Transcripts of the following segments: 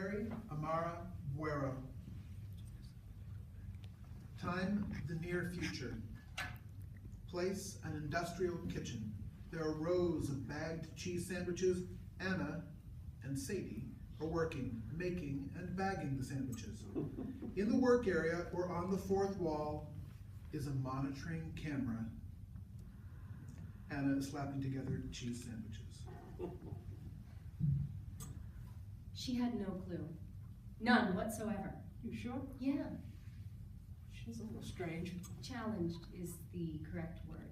Mary Amara, Boero. Time, the near future. Place, an industrial kitchen. There are rows of bagged cheese sandwiches. Anna and Sadie are working, making, and bagging the sandwiches. In the work area, or on the fourth wall, is a monitoring camera. Anna is slapping together cheese sandwiches. She had no clue. None whatsoever. You sure? Yeah. She's a little strange. Challenged is the correct word.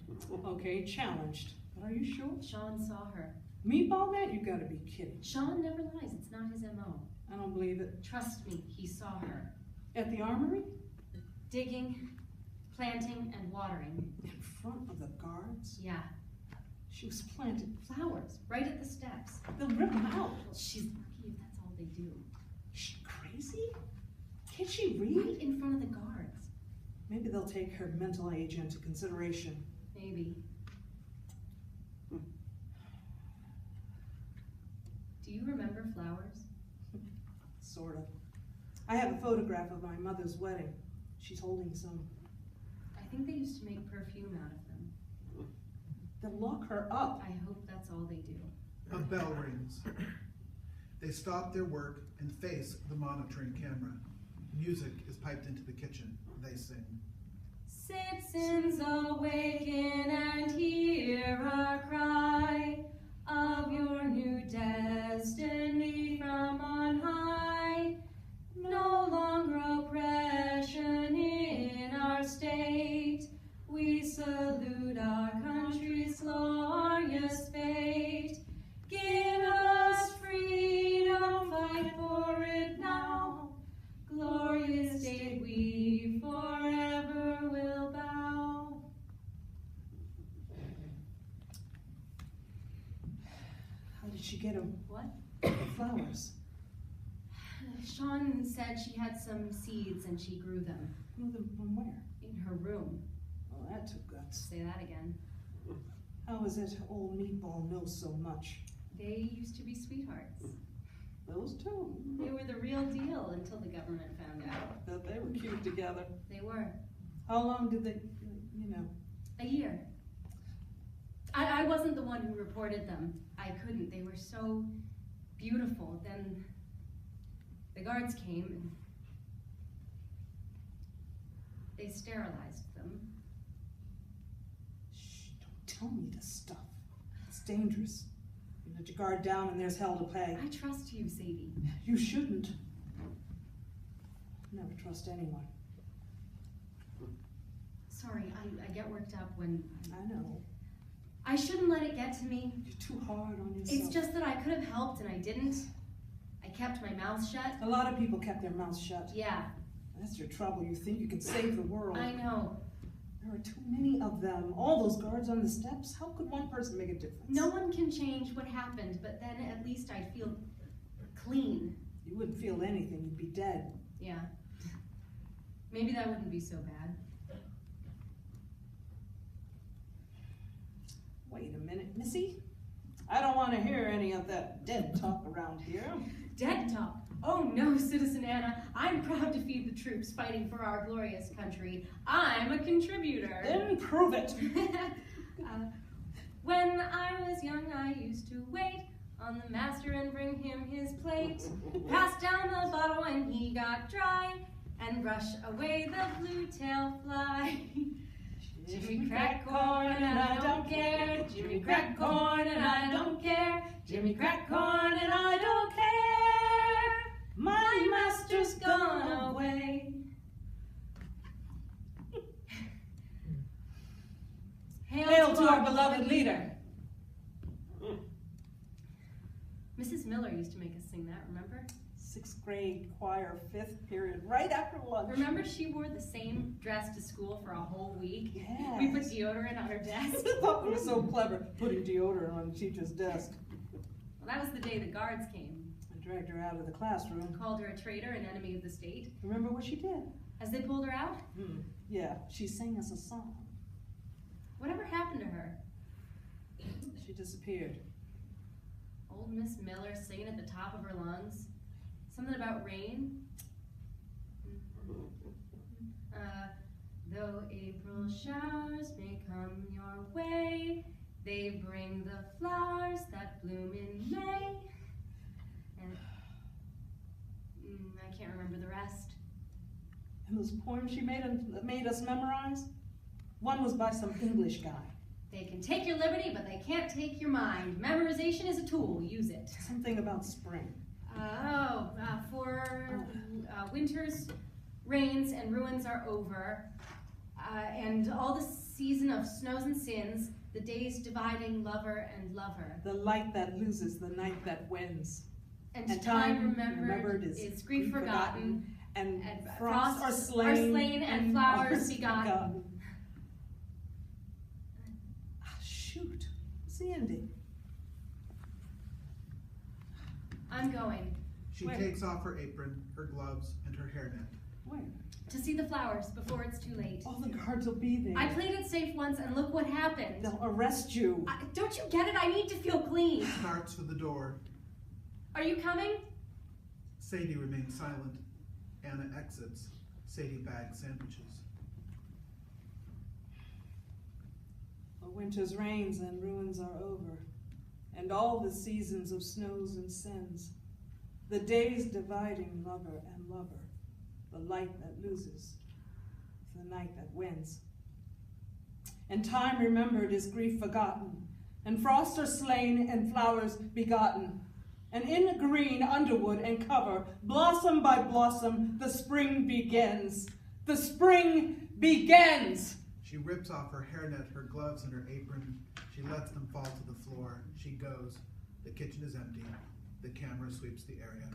Okay, challenged. But are you sure? Sean saw her. Meatball Man? You gotta be kidding. Sean never lies. It's not his MO. I don't believe it. Trust me, he saw her. At the armory? Digging, planting, and watering. In front of the guards? Yeah. She was planting Flowers, right at the steps. They'll rip them out. Well, she's lucky if that's all they do. Is she crazy? Can't she Right read? in front of the guards. Maybe they'll take her mental age into consideration. Maybe. Do you remember flowers? Sort of. I have a photograph of my mother's wedding. She's holding some. I think they used to make perfume out of them. They'll lock her up. I hope that's all they do. A bell rings. They stop their work and face the monitoring camera. Music is piped into the kitchen. They sing. Citizens awaken and hear our cry of your new destiny from on high. No longer oppression in our state. We salute our country's glorious fate. Give us freedom, fight for it now. Glorious day, we forever will bow. How did she get them? What? The flowers. Sean said she had some seeds and she grew them. Grew them from where? In her room. Well, that took guts. Say that again. How is it old Meatball knows so much? They used to be sweethearts. Those two. They were the real deal until the government found out. That they were cute together. They were. How long did they, A year. I wasn't the one who reported them. I couldn't. They were so beautiful. Then the guards came and they sterilized them. Shh, don't tell me this stuff. It's dangerous. You let your guard down and there's hell to pay. I trust you, Sadie. You shouldn't. Never trust anyone. Sorry, I get worked up when I know. I shouldn't let it get to me. You're too hard on yourself. It's just that I could have helped and I didn't. I kept my mouth shut. A lot of people kept their mouths shut. Yeah, That's your trouble. You think you can save the world. I know. There are too many of them. All those guards on the steps. How could one person make a difference? No one can change what happened, but then at least I'd feel clean. You wouldn't feel anything. You'd be dead. Yeah. Maybe that wouldn't be so bad. Wait a minute, Missy. I don't want to hear any of that dead talk around here. Dead talk. Oh no, Citizen Anna. I'm proud to feed the troops fighting for our glorious country. I'm a contributor. Then prove it. When I was young, I used to wait on the master and bring him his plate. Pass down the bottle when he got dry, and brush away the blue-tailed fly. Jimmy crack corn and I don't care. Jimmy crack corn and I don't care. Jimmy crack corn and I don't care. My master's gone away. Hail to our beloved leader. Mrs. Miller used to make us sing that, remember? 6th grade choir, 5th period, right after lunch. Remember she wore the same dress to school for a whole week? Yes. We put deodorant on her desk. I thought it was so clever, putting deodorant on the teacher's desk. Well, that was the day the guards came. I dragged her out of the classroom. Called her a traitor, an enemy of the state. Remember what she did? As they pulled her out, Yeah, she sang us a song. whatever happened to her? She disappeared. Old Miss Miller singing at the top of her lungs. Something about rain. Though April showers may come your way, they bring the flowers that bloom in May. And I can't remember the rest. And those poems she made us memorize? One was by some English guy. They can take your liberty, but they can't take your mind. Memorization is a tool. Use it. Something about spring. For winter's rains and ruins are over, and all the season of snows and sins, the days dividing lover and lover. The light that loses, the night that wins. And time remembered is grief forgotten, and frosts are slain and flowers begotten. Shoot, what's the ending? I'm going. She Where? takes off her apron, her gloves, and her hairnet. Where? To see the flowers before it's too late. All the guards will be there. I played it safe once, and look what happened. They'll arrest you. Don't you get it? I need to feel clean. Starts for the door. Are you coming? Sadie remains silent. Anna exits. Sadie bags sandwiches. The winter's rains and ruins are over, and all the seasons of snows and sins, the days dividing lover and lover, the light that loses, the night that wins. And time remembered is grief forgotten, and frosts are slain and flowers begotten. And in green underwood and cover, blossom by blossom, the spring begins. The spring begins! She rips off her hairnet, her gloves, and her apron. She lets them fall to the floor. She goes. The kitchen is empty. The camera sweeps the area.